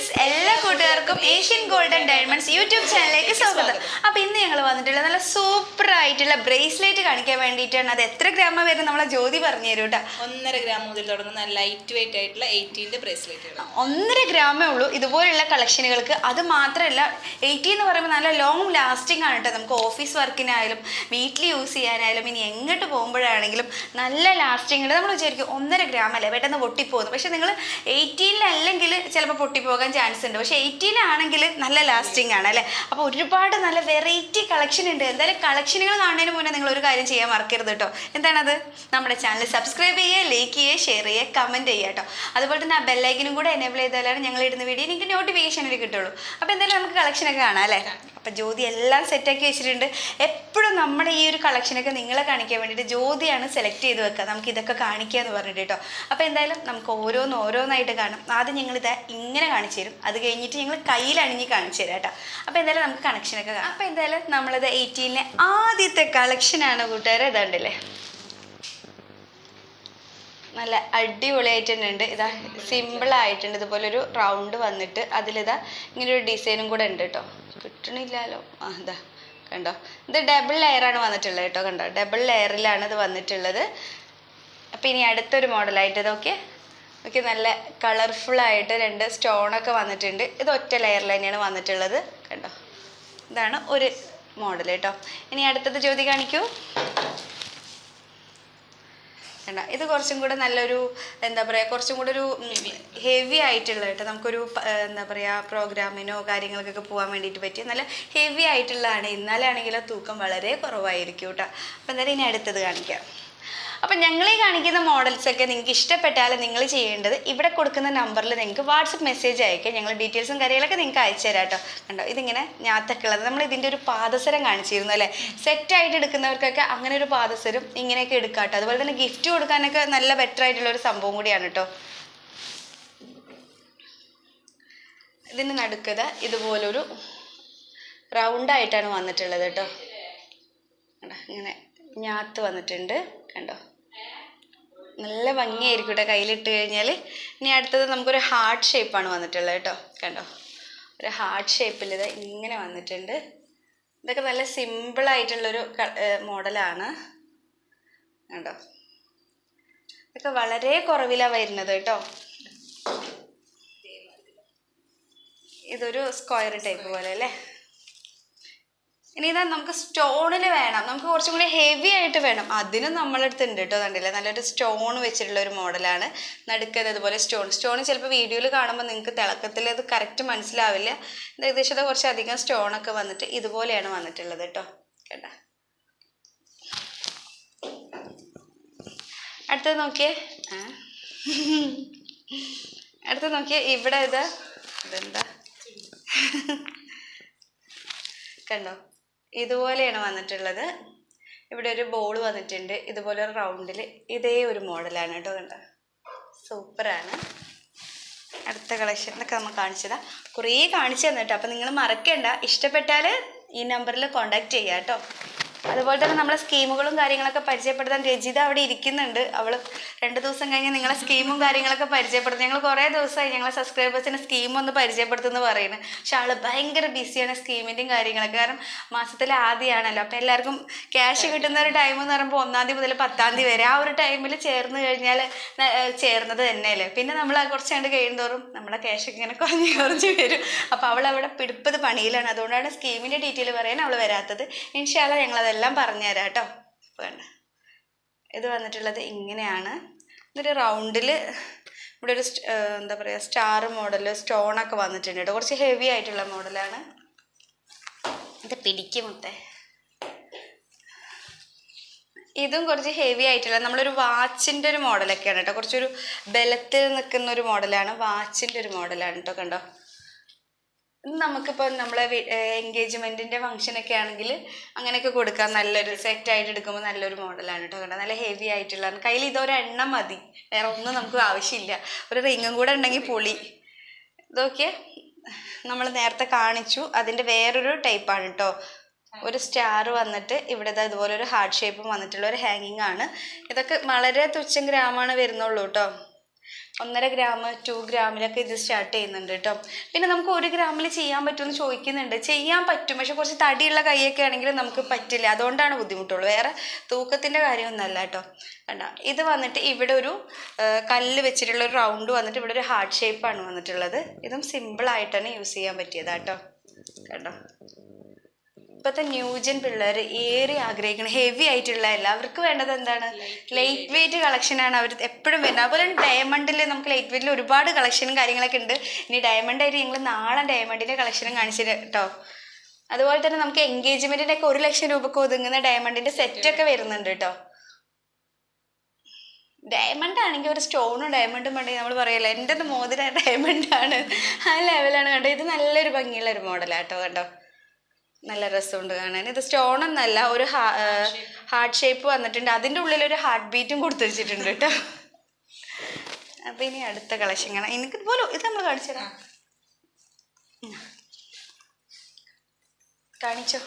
Friends, എല്ലാ കൂട്ടുകാർക്കും Asian golden diamonds YouTube ചാനലിലേക്ക് സ്വാഗതം. അപ്പോൾ ഇന്ന് ഞങ്ങൾ വന്നിട്ടുള്ള നല്ല സൂപ്പർ ആയിട്ടുള്ള ബ്രേസ്ലെറ്റ് കാണിക്കാൻ വേണ്ടിയിട്ടാണ്. അത് എത്ര ഗ്രാമ വരും നമ്മളെ ജ്യോതി പറഞ്ഞു തരും കേട്ടോ. 1.5 ഗ്രാം മുതൽ തുടങ്ങുന്ന ലൈറ്റ് വെയിറ്റ് ആയിട്ടുള്ള 18 ബ്രേസ്ലെറ്റുകൾ. 1.5 ഗ്രാമേ ഉള്ളൂ ഇതുപോലുള്ള കളക്ഷനുകൾക്ക്. അത് മാത്രമല്ല 80 എന്ന് പറയുമ്പോൾ നല്ല ലോങ് ലാസ്റ്റിംഗ് ആണ് കേട്ടോ. നമുക്ക് ഓഫീസ് വർക്കിനായാലും വീട്ടിൽ യൂസ് ചെയ്യാനായാലും ഇനി എങ്ങോട്ട് പോകുമ്പോഴാണെങ്കിലും നല്ല ലാസ്റ്റിംഗ് ഉണ്ട്. നമ്മൾ വിചാരിക്കും 1.5 ഗ്രാം അല്ലേ പെട്ടെന്ന് പൊട്ടിപ്പോകുന്നു. പക്ഷെ നിങ്ങൾ 18-ൽ ചിലപ്പോൾ പൊട്ടിപ്പോകാൻ ചാൻസ് ഉണ്ട്. പക്ഷേ 18-ലാണെങ്കിൽ നല്ല ലാസ്റ്റിംഗ് ആണ് അല്ലേ. അപ്പോൾ ഒരുപാട് നല്ല വെറൈറ്റി കളക്ഷൻ ഉണ്ട്. എന്തായാലും കളക്ഷനുകൾ കാണുന്നതിന് മുന്നേ നിങ്ങൾ ഒരു കാര്യം ചെയ്യാൻ മറക്കരുത് കേട്ടോ. എന്താണത്? നമ്മുടെ ചാനൽ സബ്സ്ക്രൈബ് ചെയ്യുക, ലൈക്ക് ചെയ്യുക, ഷെയർ ചെയ്യുക, കമൻറ്റ് ചെയ്യുക കേട്ടോ. അതുപോലെ തന്നെ ആ ബെല്ലൈക്കനും കൂടെ എനേബിൾ ചെയ്താലാണ് ഞങ്ങൾ ഇടുന്ന വീഡിയോ നിങ്ങൾക്ക് നോട്ടിഫിക്കേഷനിൽ കിട്ടുള്ളൂ. അപ്പോൾ എന്തായാലും നമുക്ക് കളക്ഷനൊക്കെ കാണാം അല്ലേ. അപ്പോൾ ജ്യോതി എല്ലാം സെറ്റാക്കി വെച്ചിട്ടുണ്ട്. എപ്പോഴും നമ്മുടെ ഈ ഒരു കളക്ഷനൊക്കെ നിങ്ങളെ കാണിക്കാൻ വേണ്ടിയിട്ട് ജ്യോതിയാണ് സെലക്ട് ചെയ്ത് വെക്കുക. നമുക്ക് ഇതൊക്കെ കാണിക്കുക എന്ന് പറഞ്ഞിട്ട് കേട്ടോ. അപ്പോൾ എന്തായാലും നമുക്ക് ഓരോന്നായിട്ട് കാണാം. ആദ്യം ഞങ്ങളിത് ഇങ്ങനെ കാണിച്ചു തരും, അത് കഴിഞ്ഞിട്ട് ഞങ്ങൾ കയ്യിലണിഞ്ഞ് കാണിച്ചു തരാം കേട്ടോ. അപ്പോൾ എന്തായാലും നമുക്ക് കണക്ഷനൊക്കെ കാണാം. അപ്പോൾ എന്തായാലും നമ്മളത് 18-ലെ ആദ്യത്തെ കളക്ഷനാണ് കൂട്ടുകാരെ. ഇതാണ്ടല്ലേ, നല്ല അടിപൊളിയായിട്ട് തന്നെ ഉണ്ട്. ഇതാ സിമ്പിളായിട്ടുണ്ട്. ഇതുപോലെ ഒരു റൗണ്ട് വന്നിട്ട് അതിലിതാ ഇങ്ങനൊരു ഡിസൈനും കൂടെ ഉണ്ട് കേട്ടോ. കിട്ടണില്ലല്ലോ. ഇതാ കണ്ടോ, ഇത് ഡബിൾ ലെയറാണ് വന്നിട്ടുള്ളത് കേട്ടോ. കണ്ടോ, ഡബിൾ ലെയറിലാണ് ഇത് വന്നിട്ടുള്ളത്. അപ്പം ഇനി അടുത്തൊരു മോഡലായിട്ട് ഇതൊക്കെ ഓക്കെ, നല്ല കളർഫുള്ളായിട്ട് 2 സ്റ്റോണൊക്കെ വന്നിട്ടുണ്ട്. ഇത് ഒറ്റ ലെയറിൽ തന്നെയാണ് വന്നിട്ടുള്ളത്. കണ്ടോ, ഇതാണ് ഒരു മോഡൽ കേട്ടോ. ഇനി അടുത്തത് ജ്യോതി കാണിക്കൂ. കണ്ട, ഇത് കുറച്ചും കൂടെ നല്ലൊരു എന്താ പറയുക, കുറച്ചും കൂടെ ഒരു ഹെവി ആയിട്ടുള്ള കേട്ടോ. നമുക്കൊരു എന്താ പറയുക, പ്രോഗ്രാമിനോ കാര്യങ്ങൾക്കൊക്കെ പോകാൻ വേണ്ടിയിട്ട് പറ്റിയ നല്ല ഹെവി ആയിട്ടുള്ളതാണ്. ഇന്നാലാണെങ്കിലോ തൂക്കം വളരെ കുറവായിരിക്കും കേട്ടോ. അപ്പം എന്തായാലും ഇനി അടുത്തത് കാണിക്കാം. അപ്പം ഞങ്ങളീ കാണിക്കുന്ന മോഡൽസൊക്കെ നിങ്ങൾക്ക് ഇഷ്ടപ്പെട്ടാൽ നിങ്ങൾ ചെയ്യേണ്ടത് ഇവിടെ കൊടുക്കുന്ന നമ്പറിൽ നിങ്ങൾക്ക് വാട്സപ്പ് മെസ്സേജ് അയക്കുക. ഞങ്ങൾ ഡീറ്റെയിൽസും കാര്യങ്ങളൊക്കെ നിങ്ങൾക്ക് അയച്ചു തരാം കേട്ടോ. കണ്ടോ, ഇതിങ്ങനെ ഞാത്തൊക്കെ ഉള്ളത്. നമ്മൾ ഇതിൻ്റെ ഒരു പാദസരം കാണിച്ചിരുന്നു അല്ലേ. സെറ്റായിട്ട് എടുക്കുന്നവർക്കൊക്കെ അങ്ങനെ ഒരു പാദസരം ഇങ്ങനെയൊക്കെ എടുക്കാം കേട്ടോ. അതുപോലെ തന്നെ ഗിഫ്റ്റ് കൊടുക്കാനൊക്കെ നല്ല ബെറ്റർ ആയിട്ടുള്ളൊരു സംഭവം കൂടിയാണ് കേട്ടോ. ഇതിന് നടുക്കത ഇതുപോലൊരു റൗണ്ടായിട്ടാണ് വന്നിട്ടുള്ളത് കേട്ടോ. ഇങ്ങനെ ഞാത്ത് വന്നിട്ടുണ്ട്. കണ്ടോ, നല്ല ഭംഗിയായിരിക്കും കേട്ടോ കയ്യിലിട്ട് കഴിഞ്ഞാൽ. ഇനി അടുത്തത് നമുക്കൊരു ഹാർട്ട് ഷേപ്പാണ് വന്നിട്ടുള്ളത് കേട്ടോ. കണ്ടോ, ഒരു ഹാർട്ട് ഷേപ്പിൽ ഇത് ഇങ്ങനെ വന്നിട്ടുണ്ട്. ഇതൊക്കെ നല്ല സിമ്പിളായിട്ടുള്ളൊരു മോഡലാണ്. കണ്ടോ, ഇതൊക്കെ വളരെ കുറവിലാണ് വരുന്നത് കേട്ടോ. ഇതൊരു സ്ക്വയർ ടൈപ്പ് പോലെ അല്ലേ. ഇനി ഇതാ നമുക്ക് സ്റ്റോണിൽ വേണം, നമുക്ക് കുറച്ചും കൂടി ഹെവി ആയിട്ട് വേണം, അതിനും നമ്മളടുത്ത് ഉണ്ട് കേട്ടോ. കണ്ടില്ലേ, നല്ലൊരു സ്റ്റോൺ വെച്ചിട്ടുള്ള ഒരു മോഡലാണ്. നടുക്കത് അതുപോലെ സ്റ്റോൺ ചിലപ്പോൾ വീഡിയോയിൽ കാണുമ്പോൾ നിങ്ങൾക്ക് തിളക്കത്തിൽ അത് കറക്റ്റ് മനസ്സിലാവില്ല. ഇത് ഏകദേശം കുറച്ച് അധികം സ്റ്റോണൊക്കെ വന്നിട്ട് ഇതുപോലെയാണ് വന്നിട്ടുള്ളത് കേട്ടോ. കേട്ടോ, അടുത്തത് നോക്കിയേ. അടുത്തത് നോക്കിയേ, ഇവിടെ ഇതെന്താ കണ്ടോ, ഇതുപോലെയാണ് വന്നിട്ടുള്ളത്. ഇവിടെ ഒരു ബോൾ വന്നിട്ടുണ്ട് ഇതുപോലെ ഒരു റൗണ്ടിൽ. ഇതേ ഒരു മോഡലാണ് കേട്ടോ. കണ്ടോ, സൂപ്പറാണ്. അടുത്ത കളക്ഷനൊക്കെ നമ്മൾ കാണിച്ചതാണ്. കുറേ കാണിച്ചു തന്നിട്ടോ. അപ്പം നിങ്ങൾ മറക്കണ്ട, ഇഷ്ടപ്പെട്ടാൽ ഈ നമ്പറിൽ കോൺടാക്റ്റ് ചെയ്യുക കേട്ടോ. അതുപോലെ തന്നെ നമ്മളെ സ്കീമുകളും കാര്യങ്ങളൊക്കെ പരിചയപ്പെടുത്താൻ രജിത അവിടെ ഇരിക്കുന്നുണ്ട്. അവൾ 2 ദിവസം കഴിഞ്ഞ് നിങ്ങളെ സ്കീമും കാര്യങ്ങളൊക്കെ പരിചയപ്പെടുത്തും. ഞങ്ങൾ കുറേ ദിവസമായി ഞങ്ങളെ സബ്സ്ക്രൈബേഴ്സിന് സ്കീം ഒന്ന് പരിചയപ്പെടുത്തുമെന്ന് പറയുന്നത്. പക്ഷെ ആൾ ഭയങ്കര ബിസിയാണ് സ്കീമിൻ്റെയും കാര്യങ്ങളൊക്കെ. കാരണം മാസത്തിലെ ആദ്യമാണല്ലോ. അപ്പോൾ എല്ലാവർക്കും ക്യാഷ് കിട്ടുന്ന ഒരു ടൈം എന്ന് പറയുമ്പോൾ 1-ാം തീയതി മുതൽ 10-ാം തീയതി വരെ ആ ഒരു ടൈമിൽ ചേർന്ന് കഴിഞ്ഞാൽ ചേർന്നത് തന്നെയല്ലേ. പിന്നെ നമ്മൾ കുറച്ച് കണ്ട് കഴിയുന്തോറും നമ്മളെ ക്യാഷൊക്കെ ഇങ്ങനെ കുറഞ്ഞ് വരും. അപ്പോൾ അവൾ അവിടെ പിടിപ്പത് പണിയിലാണ്. അതുകൊണ്ടാണ് സ്കീമിൻ്റെ ഡീറ്റെയിൽ പറയാൻ അവൾ വരാത്തത്. ഇൻഷാ അല്ലാഹ് ഞങ്ങളതെല്ലാം പറഞ്ഞു തരാം കേട്ടോ. വേണ്ട, ഇത് വന്നിട്ടുള്ളത് ഇങ്ങനെയാണ്. ഇതൊരു റൗണ്ടിൽ ഇവിടെ ഒരു എന്താ പറയുക, സ്റ്റാർ മോഡൽ സ്റ്റോണൊക്കെ വന്നിട്ടുണ്ട് കേട്ടോ. കുറച്ച് ഹെവി ആയിട്ടുള്ള മോഡലാണ്. ഇത് പിടിക്കുമൊത്തേ. ഇതും കുറച്ച് ഹെവി ആയിട്ടുള്ള നമ്മളൊരു വാച്ചിൻ്റെ ഒരു മോഡലൊക്കെയാണ് കേട്ടോ. കുറച്ചൊരു ബലത്തിൽ നിൽക്കുന്ന ഒരു മോഡലാണ്, വാച്ചിൻ്റെ ഒരു മോഡലാണ് കേട്ടോ. കണ്ടോ, നമുക്കിപ്പോൾ നമ്മളെ എൻഗേജ്മെൻറ്റിൻ്റെ ഫംഗ്ഷനൊക്കെ ആണെങ്കിൽ അങ്ങനെയൊക്കെ കൊടുക്കാം. നല്ലൊരു സെറ്റായിട്ട് എടുക്കുമ്പോൾ നല്ലൊരു മോഡലാണ് കേട്ടോ. കണ്ടോ, നല്ല ഹെവി ആയിട്ടുള്ളതാണ്. കയ്യിൽ ഇതൊരെണ്ണം മതി, വേറെ ഒന്നും നമുക്ക് ആവശ്യമില്ല. ഒരു റിങ്ങും കൂടെ ഉണ്ടെങ്കിൽ പൊളി. ഇതൊക്കെ നമ്മൾ നേരത്തെ കാണിച്ചു, അതിൻ്റെ വേറൊരു ടൈപ്പാണ് കേട്ടോ. ഒരു സ്റ്റാർ വന്നിട്ട് ഇവിടെ ഇതുപോലെ ഒരു ഹാർട്ട് ഷേപ്പും വന്നിട്ടുള്ള ഒരു ഹാങ്ങിങ് ആണ്. ഇതൊക്കെ വളരെ തുച്ഛം ഗ്രാമാണ് വരുന്നുള്ളൂ കേട്ടോ. 1.5 ഗ്രാം 2 ഗ്രാമിലൊക്കെ ഇത് സ്റ്റാർട്ട് ചെയ്യുന്നുണ്ട് കേട്ടോ. പിന്നെ നമുക്ക് 1 ഗ്രാമിൽ ചെയ്യാൻ പറ്റുമെന്ന് ചോദിക്കുന്നുണ്ട്. ചെയ്യാൻ പറ്റും, പക്ഷെ കുറച്ച് തടിയുള്ള കൈയൊക്കെ ആണെങ്കിൽ നമുക്ക് പറ്റില്ല, അതുകൊണ്ടാണ് ബുദ്ധിമുട്ടുള്ളൂ, വേറെ തൂക്കത്തിൻ്റെ കാര്യമൊന്നുമല്ല കേട്ടോ. കണ്ടോ, ഇത് വന്നിട്ട് ഇവിടെ ഒരു കല്ല് വെച്ചിട്ടുള്ള ഒരു റൗണ്ട് വന്നിട്ട് ഇവിടെ ഒരു ഹാർട്ട് ഷേപ്പാണ് വന്നിട്ടുള്ളത്. ഇതും സിമ്പിളായിട്ടാണ് യൂസ് ചെയ്യാൻ പറ്റിയതാട്ടോ. കണ്ടോ, ഇപ്പോഴത്തെ ന്യൂജൻ പിള്ളേർ ഏറെ ആഗ്രഹിക്കണം ഹെവി ആയിട്ടുള്ള, എല്ലാവർക്കും വേണ്ടത് എന്താണ്, ലൈറ്റ് വെയിറ്റ് കളക്ഷനാണ് അവർ എപ്പോഴും വരുന്നത്. അതുപോലെ ഡയമണ്ടിൽ നമുക്ക് ലൈറ്റ് വെയിറ്റിൽ ഒരുപാട് കളക്ഷനും കാര്യങ്ങളൊക്കെ ഉണ്ട്. ഇനി ഡയമണ്ട് ആയിട്ട് ഞങ്ങൾ നാളെ ഡയമണ്ടിൻ്റെ കളക്ഷനും കാണിച്ചിട്ട് കേട്ടോ. അതുപോലെ തന്നെ നമുക്ക് എൻഗേജ്മെൻറ്റിൻ്റെ ഒക്കെ 1 ലക്ഷം രൂപക്ക് ഒതുങ്ങുന്ന ഡയമണ്ടിൻ്റെ സെറ്റൊക്കെ വരുന്നുണ്ട് കേട്ടോ. ഡയമണ്ട് ആണെങ്കിൽ ഒരു സ്റ്റോണും ഡയമണ്ടും വേണ്ടെങ്കിൽ നമ്മൾ പറയല്ലോ എൻ്റെ മോതിര ഡയമണ്ടാണ്, ആ ലെവലാണ് കണ്ടോ. ഇത് നല്ലൊരു ഭംഗിയുള്ള ഒരു മോഡലാട്ടോ കണ്ടോ, നല്ല രസമുണ്ട് കാണാൻ. ഇത് സ്റ്റോണൊന്നല്ല, ഒരു ഹാർട്ട് ഷേപ്പ് വന്നിട്ടുണ്ട്, അതിൻ്റെ ഉള്ളിലൊരു ഹാർട്ട് ബീറ്റും കൊടുത്തു വെച്ചിട്ടുണ്ട് കേട്ടോ. അപ്പം ഇനി അടുത്ത കളക്ഷൻ കാണാം. എനിക്കിതുപോലെ ഇത് നമ്മൾ കാണിച്ചതാ, കാണിച്ചോ.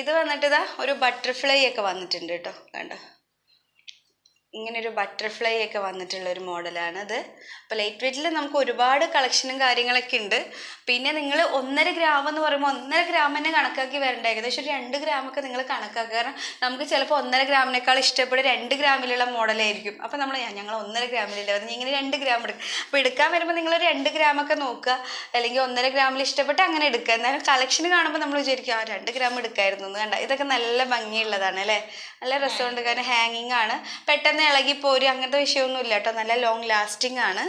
ഇത് വന്നിട്ട് ഇതാ ഒരു ബട്ടർഫ്ലൈ ഒക്കെ വന്നിട്ടുണ്ട് കേട്ടോ. കണ്ടോ, ഇങ്ങനൊരു ബട്ടർഫ്ലൈ ഒക്കെ വന്നിട്ടുള്ള ഒരു മോഡലാണ് ഇത്. അപ്പോൾ ലൈറ്റ് വെയിറ്റിൽ നമുക്ക് ഒരുപാട് കളക്ഷനും കാര്യങ്ങളൊക്കെ ഉണ്ട്. പിന്നെ നിങ്ങൾ 1.5 ഗ്രാം എന്ന് പറയുമ്പോൾ 1.5 ഗ്രാം തന്നെ കണക്കാക്കി വരണ്ട, ഏകദേശം ഒരു 2 ഗ്രാമൊക്കെ നിങ്ങൾ കണക്കാക്കുക. കാരണം നമുക്ക് ചിലപ്പോൾ 1.5 ഗ്രാമിനേക്കാൾ ഇഷ്ടപ്പെടുക 2 ഗ്രാമിലുള്ള മോഡലായിരിക്കും. അപ്പോൾ നമ്മൾ ഞങ്ങൾ 1.5 ഗ്രാമിലില്ല, ഇങ്ങനെ 2 ഗ്രാം എടുക്കും. അപ്പോൾ എടുക്കാൻ വരുമ്പോൾ നിങ്ങളൊരു 2 ഗ്രാമൊക്കെ നോക്കുക, അല്ലെങ്കിൽ 1.5 ഗ്രാമിൽ ഇഷ്ടപ്പെട്ട് അങ്ങനെ എടുക്കുക. എന്നാലും കളക്ഷൻ കാണുമ്പോൾ നമ്മൾ വിചാരിക്കും 2 ഗ്രാം എടുക്കായിരുന്നു എന്ന്. കണ്ട, ഇതൊക്കെ നല്ല ഭംഗിയുള്ളതാണ് അല്ലേ, നല്ല രസമുണ്ട്. കാരണം ഹാങ്ങിങ് ആണ്, പെട്ടെന്ന് ഇളകിപ്പോരും, അങ്ങനത്തെ വിഷയമൊന്നുമില്ല കേട്ടോ. നല്ല ലോങ് ലാസ്റ്റിംഗ് ആണ്.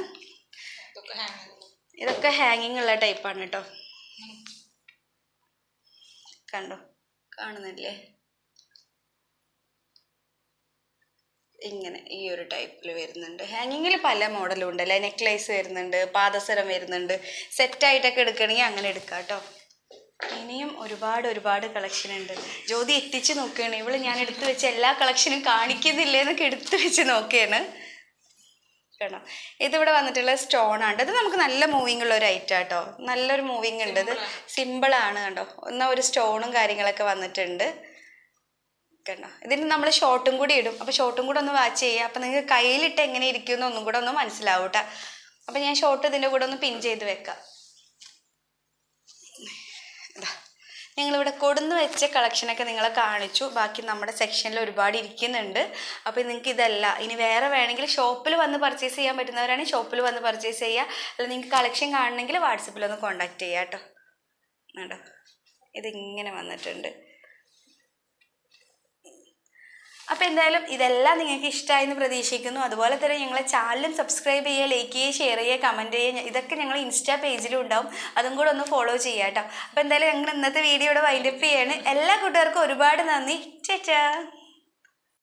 ഇതൊക്കെ ഹാങ്ങിങ് ഉള്ള ടൈപ്പാണ് കേട്ടോ. കണ്ടോ, കാണുന്നില്ലേ, ഇങ്ങനെ ഈ ഒരു ടൈപ്പിൽ വരുന്നുണ്ട്. ഹാങ്ങിങ്ങിൽ പല മോഡലും ഉണ്ട് അല്ലേ, നെക്ലേസ് വരുന്നുണ്ട്, പാദസരം വരുന്നുണ്ട്. സെറ്റായിട്ടൊക്കെ എടുക്കണമെങ്കിൽ അങ്ങനെ എടുക്കാം കേട്ടോ. ഇനിയും ഒരുപാട് കളക്ഷൻ ഉണ്ട്. ജ്യോതി എത്തിച്ച് നോക്കുകയാണ്, ഇവള് ഞാൻ എടുത്തു വെച്ച എല്ലാ കളക്ഷനും കാണിക്കുന്നില്ലേ എന്നൊക്കെ എടുത്തു വെച്ച് നോക്കുകയാണ്. കേട്ടോ, ഇതിവിടെ വന്നിട്ടുള്ള സ്റ്റോൺ ആണ്. ഇത് നമുക്ക് നല്ല മൂവിങ് ഉള്ള ഒരു ഐറ്റം കേട്ടോ, നല്ലൊരു മൂവിങ് ഉണ്ട്. ഇത് സിമ്പിളാണ് കണ്ടോ. എന്നാൽ ഒരു സ്റ്റോണും കാര്യങ്ങളൊക്കെ വന്നിട്ടുണ്ട് കണ്ടോ. ഇതിന് നമ്മൾ ഷോർട്ടും കൂടി ഇടും, അപ്പോൾ ഷോർട്ടും കൂടെ ഒന്ന് വാച്ച് ചെയ്യുക. അപ്പോൾ നിങ്ങൾക്ക് കയ്യിലിട്ട് എങ്ങനെ ഇരിക്കുമെന്ന് ഒന്നും കൂടെ ഒന്ന് മനസ്സിലാവും കേട്ടോ. അപ്പോൾ ഞാൻ ഷോർട്ട് ഇതിൻ്റെ കൂടെ ഒന്ന് പിൻ ചെയ്ത് വെക്കാം. ഞങ്ങളിവിടെ കൊടുന്ന് വെച്ച കളക്ഷനൊക്കെ നിങ്ങളെ കാണിച്ചു. ബാക്കി നമ്മുടെ സെക്ഷനിൽ ഒരുപാട് ഇരിക്കുന്നുണ്ട്. അപ്പോൾ നിങ്ങൾക്ക് ഇതല്ല, ഇനി വേറെ വേണമെങ്കിൽ ഷോപ്പിൽ വന്ന് പർച്ചേസ് ചെയ്യാൻ പറ്റുന്നവരാണെങ്കിൽ ഷോപ്പിൽ വന്ന് പർച്ചേസ് ചെയ്യുക. അല്ലെങ്കിൽ നിങ്ങൾക്ക് കളക്ഷൻ കാണണമെങ്കിൽ വാട്സപ്പിലൊന്ന് കോൺടാക്ട് ചെയ്യുക കേട്ടോ. കേട്ടോ, ഇതിങ്ങനെ വന്നിട്ടുണ്ട്. അപ്പോൾ എന്തായാലും ഇതെല്ലാം നിങ്ങൾക്ക് ഇഷ്ടമായെന്ന് പ്രതീക്ഷിക്കുന്നു. അതുപോലെ തന്നെ ഞങ്ങളെ ചാനലും സബ്സ്ക്രൈബ് ചെയ്യുക, ലൈക്ക് ചെയ്യുക, ഷെയർ ചെയ്യുക, കമൻറ്റ് ചെയ്യുക. ഇതൊക്കെ ഞങ്ങൾ ഇൻസ്റ്റാ പേജിലും ഉണ്ടാവും, അതും കൂടെ ഒന്ന് ഫോളോ ചെയ്യുക കേട്ടോ. അപ്പോൾ എന്തായാലും ഞങ്ങൾ ഇന്നത്തെ വീഡിയോ ഇവിടെ വൈൻഡപ്പ് ചെയ്യാണ്. എല്ലാ കൂട്ടുകാർക്കും ഒരുപാട് നന്ദി. ചേച്ചാ.